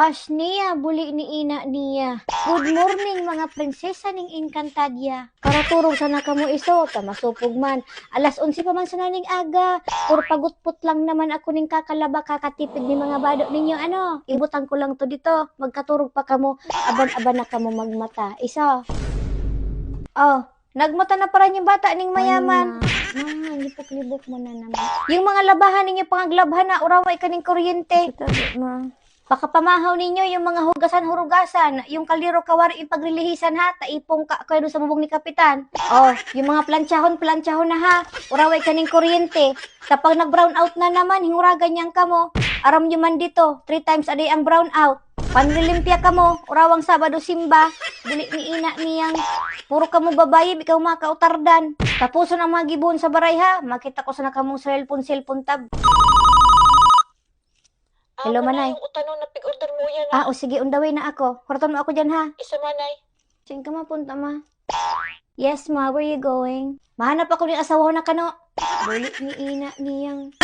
Pas niya, buli ni ina niya. Good morning mga prinsesa ning Encantadia. Karaturog sana kamo iso, tamasupog man. Alas 11 pa man sa naning aga. Puro pagutput lang naman ako ning kakalaba kakatipid ni mga bado ninyo ano. Ibutang ko lang to dito. Magkaturog pa kamo. Aban-aban na kamo magmata. Iso. Oh, nagmata na para yung bata ning mayaman. Libok mo na naman. Yung mga labahan ninyo pangaglabhan na uraway kaning kuryente. Baka pamahaw ninyo yung mga hugasan-hurugasan, yung kaldero kawari ipagrilihisan ha, taipong ka kayo sa bubong ni Kapitan. Oh, yung mga planchahon na ha, uraway kaning kuryente. Kapag nag-brown out na naman, hinguragan niyang kamo. Aram nyo man dito, 3 times a day ang brown out. Panlilimpya kamo, urawang Sabado simba, dili ni ina niyang, puro kamo babayi, ikaw mga kautardan. Tapuso ng mga gibuon sa baray ha, makita ko sana kamong cellphone tab. Hello, Manay. Yung utanong na pig-order mo yan. O sige, on the way na ako. Hurton mo ako dyan, ha? Isa Manay. Saan ka mapunta, ma? Yes, ma. Where you going? Mahanap ako ng asawa na kano. Balik ni ina niyang.